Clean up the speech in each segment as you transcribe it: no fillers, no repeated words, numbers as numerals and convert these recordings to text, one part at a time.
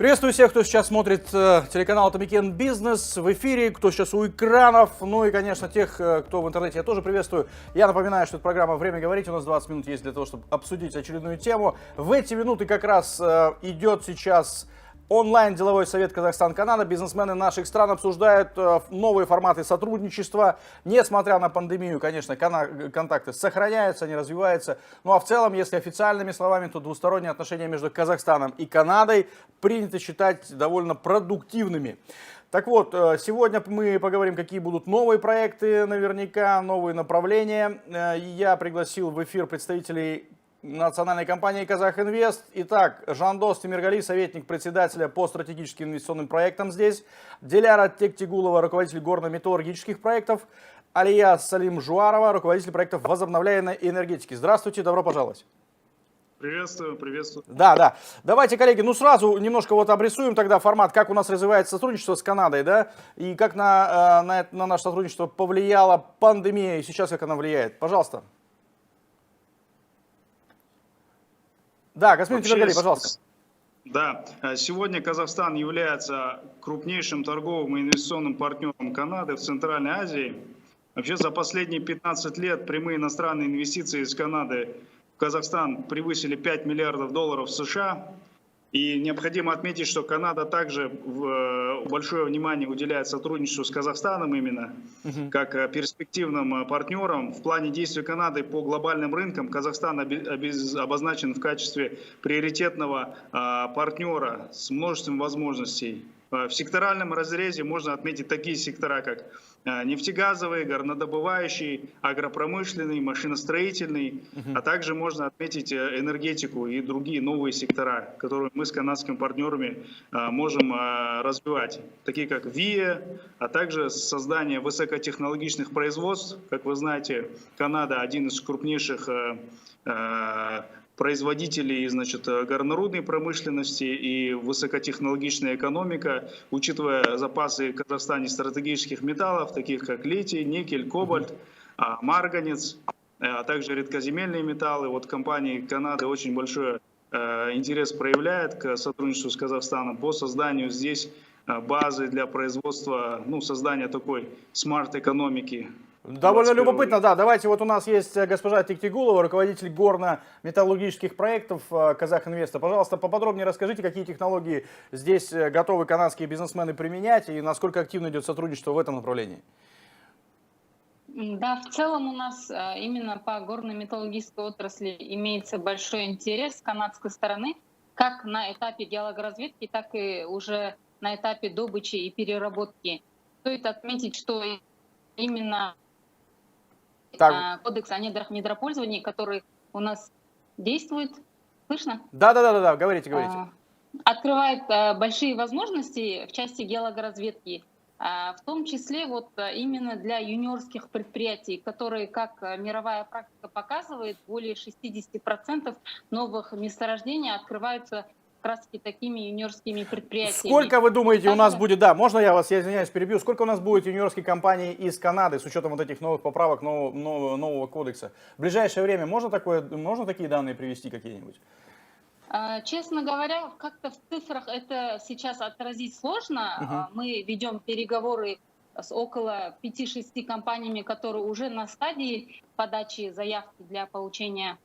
Приветствую всех, кто сейчас смотрит телеканал Atomic Business в эфире, кто сейчас у экранов, ну и, конечно, тех, кто в интернете, я тоже приветствую. Я напоминаю, что это программа «Время говорить», у нас 20 минут есть для того, чтобы обсудить очередную тему. В эти минуты как раз идет сейчас онлайн-деловой совет Казахстан-Канада. Бизнесмены наших стран обсуждают новые форматы сотрудничества. Несмотря на пандемию, конечно, контакты сохраняются, они развиваются. Ну а в целом, если официальными словами, то двусторонние отношения между Казахстаном и Канадой принято считать довольно продуктивными. Так вот, сегодня мы поговорим, какие будут новые проекты, наверняка, новые направления. Я пригласил в эфир представителей национальной компании «Казахинвест». Итак, Жандос Тимиргали, советник председателя по стратегическим инвестиционным проектам здесь. Диляра Тектигулова, руководитель горно-металлургических проектов. Алия Салим Жуарова, руководитель проектов возобновляемой энергетики. Здравствуйте, добро пожаловать. Приветствую, приветствую. Да. Давайте, коллеги, сразу немножко обрисуем тогда формат, как у нас развивается сотрудничество с Канадой, да, и как на наше сотрудничество повлияла пандемия, и сейчас как она влияет. Пожалуйста. Да, господин Тимиргали, пожалуйста. Да, сегодня Казахстан является крупнейшим торговым и инвестиционным партнером Канады в Центральной Азии. Вообще за последние 15 лет прямые иностранные инвестиции из Канады в Казахстан превысили 5 миллиардов долларов США. И необходимо отметить, что Канада также большое внимание уделяет сотрудничеству с Казахстаном именно, как перспективным партнером. В плане действий Канады по глобальным рынкам Казахстан обозначен в качестве приоритетного партнера с множеством возможностей. В секторальном разрезе можно отметить такие сектора, как нефтегазовый, горнодобывающий, агропромышленный, машиностроительный, а также можно отметить энергетику и другие новые сектора, которые мы с канадскими партнерами можем развивать, такие как ВИА, а также создание высокотехнологичных производств. Как вы знаете, Канада один из крупнейших производителей, горнорудной промышленности и высокотехнологичная экономика, учитывая запасы в Казахстане стратегических металлов, таких как литий, никель, кобальт, марганец, а также редкоземельные металлы. Вот компании Канады очень большой интерес проявляет к сотрудничеству с Казахстаном по созданию здесь базы для производства, создания такой смарт-экономики. Довольно любопытно, да. Давайте, вот у нас есть госпожа Тектигулова, руководитель горно-металлургических проектов Казахинвеста. Пожалуйста, поподробнее расскажите, какие технологии здесь готовы канадские бизнесмены применять и насколько активно идет сотрудничество в этом направлении. Да, в целом у нас именно по горно-металлургической отрасли имеется большой интерес с канадской стороны, как на этапе геологоразведки, так и уже на этапе добычи и переработки. Стоит отметить, что именно кодекс о недропользовании, который у нас действует, слышно? Да, говорите. Открывает большие возможности в части геологоразведки, в том числе именно для юниорских предприятий, которые, как мировая практика показывает, более 60% новых месторождений открываются как раз такими юниорскими предприятиями. Сколько вы думаете у нас будет, можно я извиняюсь, перебью, сколько у нас будет юниорских компаний из Канады с учетом вот этих новых поправок нового кодекса? В ближайшее время можно такие данные привести какие-нибудь? Честно говоря, как-то в цифрах это сейчас отразить сложно. Мы ведем переговоры с около 5-6 компаниями, которые уже на стадии подачи заявки для получения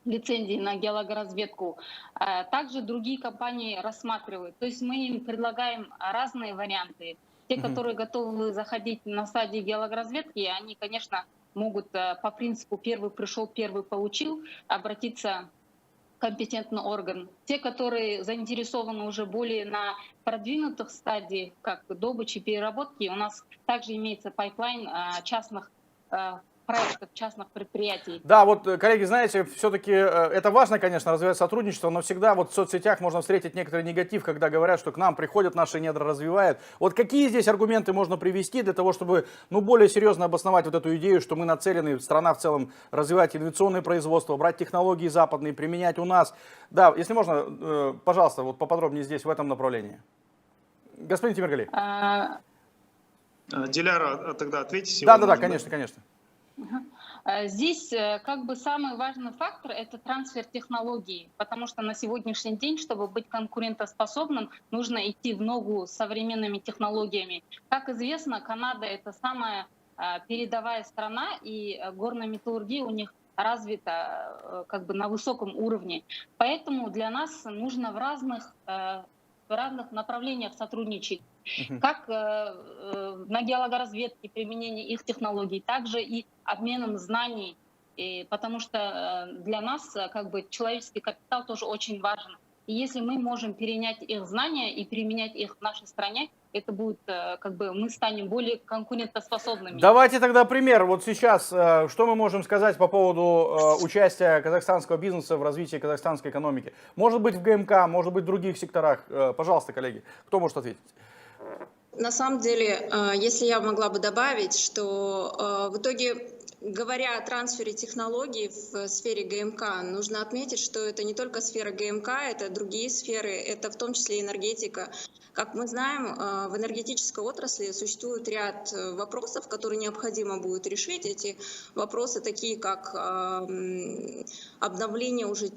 лицензии на геологоразведку. Также другие компании рассматривают. То есть мы им предлагаем разные варианты. Те, которые готовы заходить на стадии геологоразведки, они, конечно, могут по принципу «первый пришел, первый получил» обратиться в компетентный орган. Те, которые заинтересованы уже более на продвинутых стадиях, как добычи, переработки, у нас также имеется пайплайн частных проектов, частных предприятий. Да, коллеги, знаете, все-таки это важно, конечно, развивать сотрудничество, но всегда в соцсетях можно встретить некоторый негатив, когда говорят, что к нам приходят, наши недра развивают. Какие здесь аргументы можно привести для того, чтобы более серьезно обосновать эту идею, что мы нацелены, страна в целом, развивать инновационное производство, брать технологии западные, применять у нас. Да, если можно, пожалуйста, поподробнее здесь, в этом направлении. Господин Тимиргали. Диляра, тогда ответите. Да, конечно. Здесь как бы самый важный фактор — это трансфер технологий, потому что на сегодняшний день, чтобы быть конкурентоспособным, нужно идти в ногу с современными технологиями. Как известно, Канада — это самая передовая страна, и горная металлургия у них развита как бы на высоком уровне. Поэтому для нас нужно в разных направлениях сотрудничать. Как на геологоразведке, применение их технологий, также и обменом знаний, потому что для нас как бы человеческий капитал тоже очень важен. И если мы можем перенять их знания и применять их в нашей стране, это будет как бы мы станем более конкурентоспособными. Давайте тогда пример. Вот сейчас, что мы можем сказать по поводу участия казахстанского бизнеса в развитии казахстанской экономики? Может быть в ГМК, может быть в других секторах. Пожалуйста, коллеги, кто может ответить? На самом деле, если я могла бы добавить, что в итоге, говоря о трансфере технологий в сфере ГМК, нужно отметить, что это не только сфера ГМК, это другие сферы, это в том числе энергетика. Как мы знаем, в энергетической отрасли существует ряд вопросов, которые необходимо будет решить. Эти вопросы такие, как обновление уже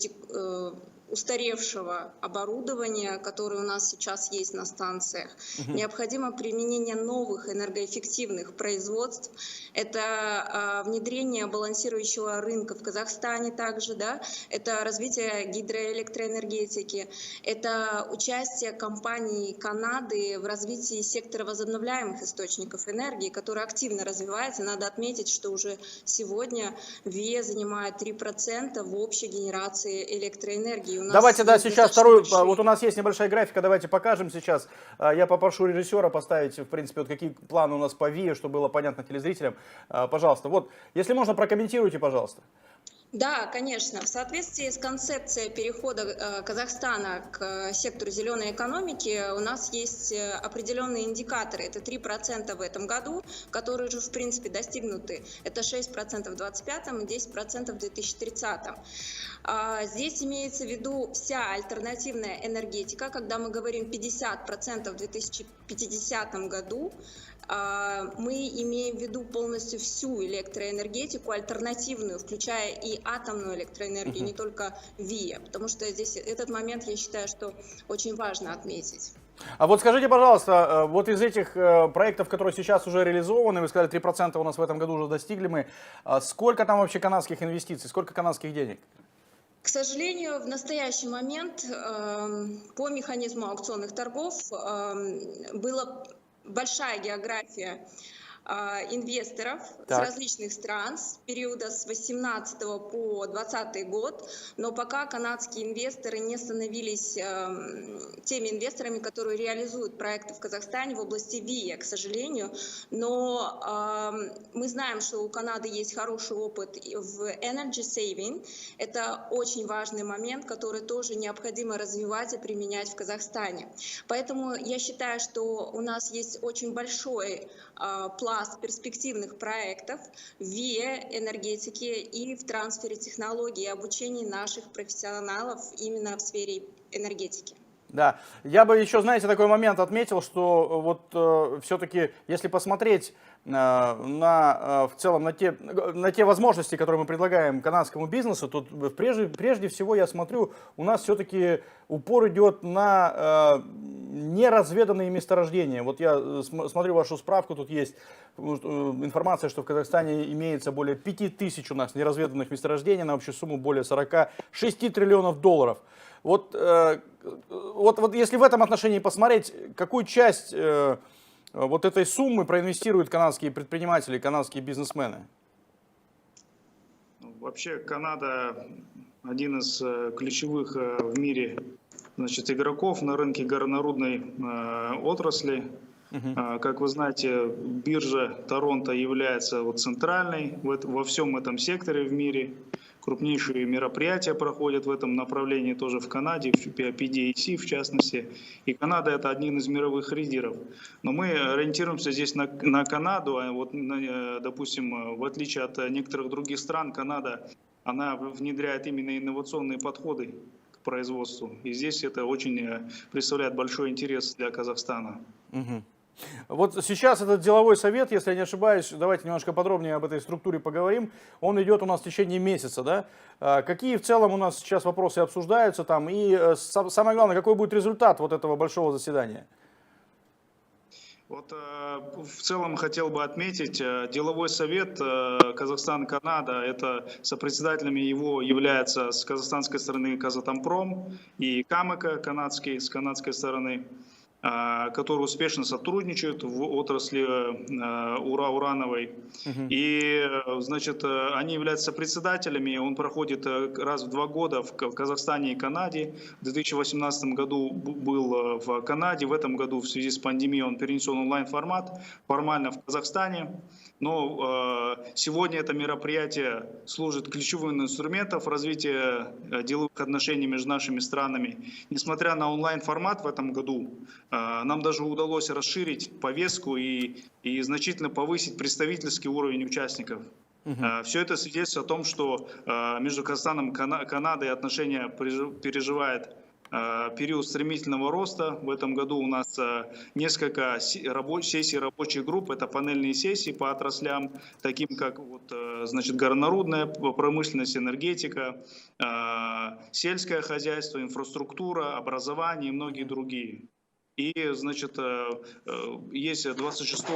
устаревшего оборудования, которое у нас сейчас есть на станциях. Необходимо применение новых энергоэффективных производств. Это внедрение балансирующего рынка в Казахстане также, да? Это развитие гидроэлектроэнергетики, это участие компаний Канады в развитии сектора возобновляемых источников энергии, который активно развивается. Надо отметить, что уже сегодня ВИЭ занимает 3% в общей генерации электроэнергии. Давайте, да, сейчас вторую, вот у нас есть небольшая графика, давайте покажем сейчас. Я попрошу режиссера поставить, в принципе, вот какие планы у нас по ВИЭ, чтобы было понятно телезрителям. Пожалуйста, вот, если можно, прокомментируйте, пожалуйста. Да, конечно. В соответствии с концепцией перехода Казахстана к сектору зеленой экономики у нас есть определенные индикаторы. Это 3% в этом году, которые уже в принципе достигнуты. Это 6% в 2025 и 10% в 2030. Здесь имеется в виду вся альтернативная энергетика. Когда мы говорим 50% в 2050 году, мы имеем в виду полностью всю электроэнергетику, альтернативную, включая и атомную электроэнергию, не только ВИЭ, потому что здесь этот момент, я считаю, что очень важно отметить. А вот скажите, пожалуйста, вот из этих проектов, которые сейчас уже реализованы, вы сказали, 3% у нас в этом году уже достигли мы, сколько там вообще канадских инвестиций, сколько канадских денег? К сожалению, в настоящий момент по механизму аукционных торгов было большая география инвесторов с различных стран с периода с 18 по 20 год, но пока канадские инвесторы не становились теми инвесторами, которые реализуют проекты в Казахстане в области ВИЭ, к сожалению. Но мы знаем, что у Канады есть хороший опыт в energy saving. Это очень важный момент, который тоже необходимо развивать и применять в Казахстане. Поэтому я считаю, что у нас есть очень большой пласт перспективных проектов в ВИЭ, энергетике и в трансфере технологий и обучении наших профессионалов именно в сфере энергетики. Да, я бы еще, знаете, такой момент отметил, что вот все-таки, если посмотреть в целом на те возможности, которые мы предлагаем канадскому бизнесу, то прежде всего я смотрю, у нас все-таки упор идет на неразведанные месторождения. Вот я смотрю вашу справку, тут есть информация, что в Казахстане имеется более 5000 у нас неразведанных месторождений на общую сумму более 46 триллионов долларов. Вот если в этом отношении посмотреть, какую часть вот этой суммы проинвестируют канадские предприниматели, канадские бизнесмены? Вообще Канада один из ключевых в мире, значит, игроков на рынке горнорудной отрасли. Как вы знаете, биржа Торонто является вот центральной во всем этом секторе в мире. Крупнейшие мероприятия проходят в этом направлении тоже в Канаде, в PDAC в частности. И Канада — это один из мировых лидеров. Но мы ориентируемся здесь на Канаду. А вот, допустим, в отличие от некоторых других стран, Канада, она внедряет именно инновационные подходы к производству. И здесь это очень представляет большой интерес для Казахстана. Вот сейчас этот деловой совет, если я не ошибаюсь, давайте немножко подробнее об этой структуре поговорим. Он идет у нас в течение месяца, да? Какие в целом у нас сейчас вопросы обсуждаются там? И самое главное, какой будет результат вот этого большого заседания? Вот в целом хотел бы отметить, деловой совет Казахстан-Канада, это сопредседателями его являются с казахстанской стороны Казатомпром и Камэко канадский, с канадской стороны, которые успешно сотрудничают в отрасли урановой. И, значит, они являются председателями, он проходит раз в 2 года в Казахстане и Канаде. В 2018 году был в Канаде, в этом году в связи с пандемией он перенесен онлайн-формат, формально в Казахстане. Но сегодня это мероприятие служит ключевым инструментом развития деловых отношений между нашими странами. Несмотря на онлайн-формат в этом году, нам даже удалось расширить повестку и значительно повысить представительский уровень участников. Все это свидетельствует о том, что между Казахстаном и Канадой отношения переживают период стремительного роста. В этом году у нас несколько сессий рабочих групп, это панельные сессии по отраслям, таким как вот, значит, горнорудная промышленность, энергетика, сельское хозяйство, инфраструктура, образование и многие другие. И, значит, есть 26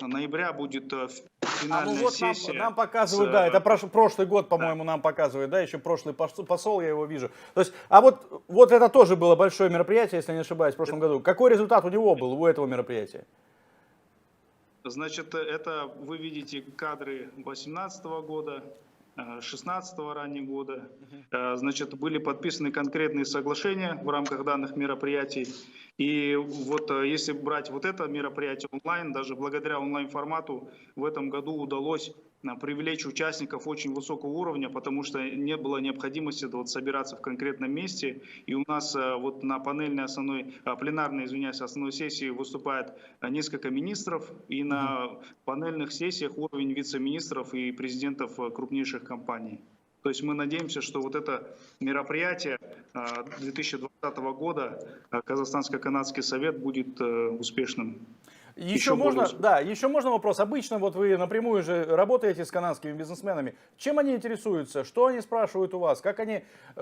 ноября будет финальная вот сессия. нам показывают, да, это прошлый год, по-моему, нам показывают, да, еще прошлый посол, я его вижу. То есть, а вот это тоже было большое мероприятие, если не ошибаюсь, в прошлом году. Какой результат у него был, у этого мероприятия? Значит, это вы видите кадры 2018 года. 2016 раннего года. Значит, были подписаны конкретные соглашения в рамках данных мероприятий. И вот если брать вот это мероприятие онлайн, даже благодаря онлайн-формату в этом году удалось привлечь участников очень высокого уровня, потому что не было необходимости вот собираться в конкретном месте. И у нас вот на панельной пленарной, основной сессии выступает несколько министров, и на панельных сессиях уровень вице-министров и президентов крупнейших компаний. То есть мы надеемся, что вот это мероприятие 2020 года, Казахстанско-Канадский совет, будет успешным. Еще можно вопрос. Обычно вот вы напрямую же работаете с канадскими бизнесменами. Чем они интересуются? Что они спрашивают у вас?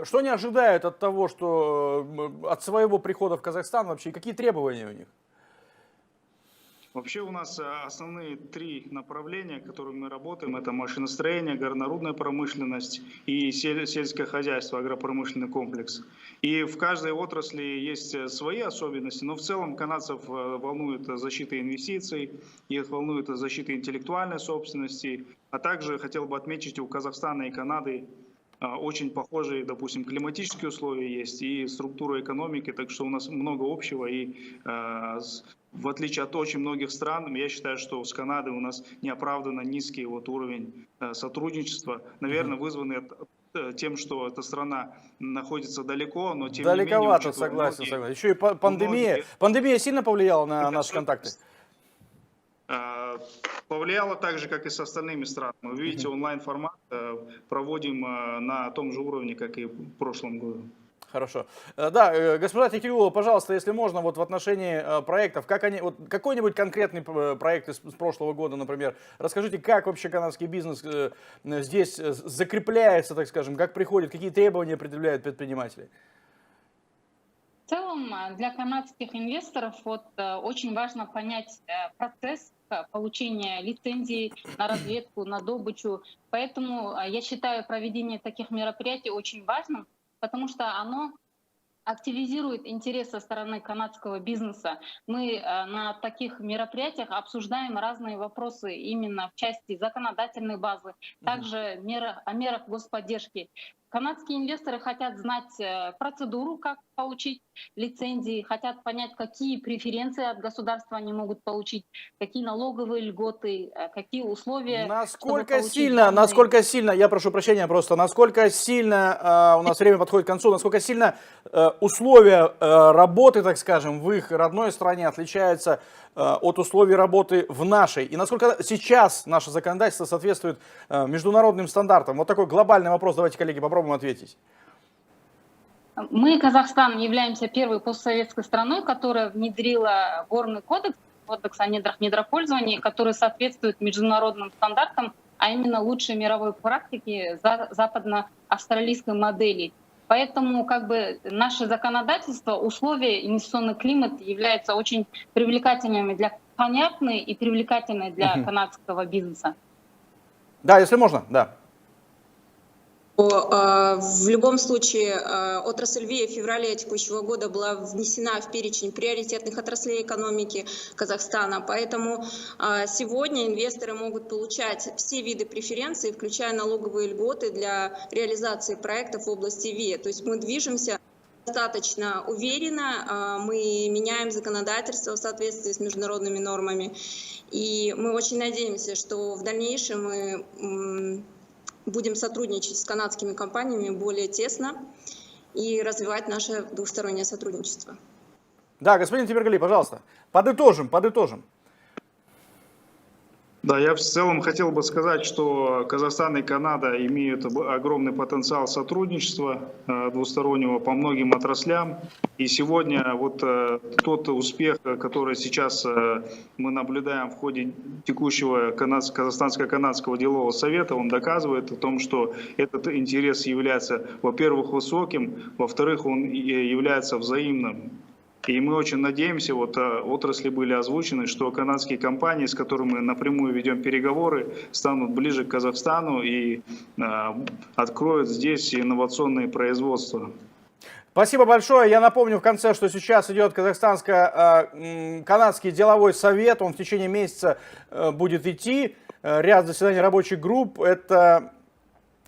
Что они ожидают от того, от своего прихода в Казахстан вообще? Какие требования у них? Вообще у нас основные 3 направления, которыми мы работаем, это машиностроение, горнорудная промышленность и сельское хозяйство, агропромышленный комплекс. И в каждой отрасли есть свои особенности, но в целом канадцев волнует защита инвестиций, их волнует защита интеллектуальной собственности, а также хотел бы отметить, у Казахстана и Канады очень похожие, допустим, климатические условия есть и структура экономики, так что у нас много общего. И в отличие от очень многих стран, я считаю, что с Канадой у нас неоправданно низкий вот уровень сотрудничества, наверное, вызванный тем, что эта страна находится далеко, но тем далековато, не менее... согласен. Еще и пандемия. Пандемия сильно повлияла на наши контакты? Повлияло так же, как и с остальными странами. Вы видите, онлайн-формат проводим на том же уровне, как и в прошлом году. Хорошо. Да, госпожа Текелюлова, пожалуйста, если можно, вот в отношении проектов, какой-нибудь конкретный проект из прошлого года, например, расскажите, как вообще канадский бизнес здесь закрепляется, так скажем, как приходит, какие требования предъявляют предприниматели? В целом для канадских инвесторов очень важно понять процесс получения лицензий на разведку, на добычу. Поэтому я считаю проведение таких мероприятий очень важным, потому что оно активизирует интерес со стороны канадского бизнеса. Мы на таких мероприятиях обсуждаем разные вопросы именно в части законодательной базы, также о мерах господдержки. Канадские инвесторы хотят знать процедуру, как получить лицензии, хотят понять, какие преференции от государства они могут получить, какие налоговые льготы, какие условия. Насколько сильно, я прошу прощения просто, насколько сильно, у нас время подходит к концу, насколько сильно условия работы, так скажем, в их родной стране отличаются от условий работы в нашей, и насколько сейчас наше законодательство соответствует международным стандартам? Вот такой глобальный вопрос, давайте, коллеги, попробуем ответить. Мы, Казахстан, являемся первой постсоветской страной, которая внедрила горный кодекс кодекс о недрах недропользования, который соответствует международным стандартам, а именно лучшей мировой практике западно-австралийской модели. Поэтому наше законодательство, условия, инвестиционный климат являются очень привлекательными понятны и привлекательны для канадского бизнеса. Да, если можно, да. В любом случае, отрасль ВИА в феврале текущего года была внесена в перечень приоритетных отраслей экономики Казахстана, поэтому сегодня инвесторы могут получать все виды преференций, включая налоговые льготы для реализации проектов в области ВИА. То есть мы движемся достаточно уверенно, мы меняем законодательство в соответствии с международными нормами, и мы очень надеемся, что в дальнейшем мы будем сотрудничать с канадскими компаниями более тесно и развивать наше двустороннее сотрудничество. Да, господин Тимиргали, пожалуйста, подытожим. Да, я в целом хотел бы сказать, что Казахстан и Канада имеют огромный потенциал сотрудничества двустороннего по многим отраслям. И сегодня тот успех, который сейчас мы наблюдаем в ходе текущего Казахстанско-канадского делового совета, он доказывает о том, что этот интерес является, во-первых, высоким, во-вторых, он является взаимным. И мы очень надеемся, отрасли были озвучены, что канадские компании, с которыми мы напрямую ведем переговоры, станут ближе к Казахстану и откроют здесь инновационные производства. Спасибо большое. Я напомню в конце, что сейчас идет Казахстанско-канадский деловой совет. Он в течение месяца будет идти. Ряд заседаний рабочих групп. Это...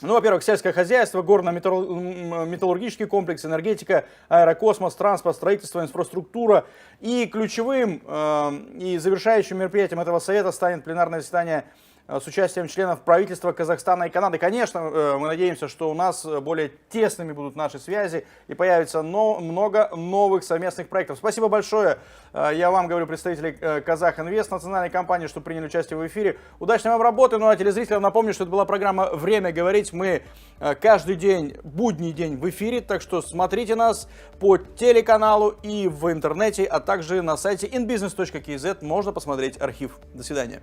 во-первых, сельское хозяйство, горно-металлургический комплекс, энергетика, аэрокосмос, транспорт, строительство, инфраструктура. И ключевым и завершающим мероприятием этого совета станет пленарное заседание с участием членов правительства Казахстана и Канады. Конечно, мы надеемся, что у нас более тесными будут наши связи и появится много новых совместных проектов. Спасибо большое. Я вам говорю, представители Казахинвест, национальной компании, что приняли участие в эфире. Удачной вам работы. Ну а телезрителям напомню, что это была программа «Время говорить». Мы каждый день, будний день в эфире, так что смотрите нас по телеканалу и в интернете, а также на сайте inbusiness.kz можно посмотреть архив. До свидания.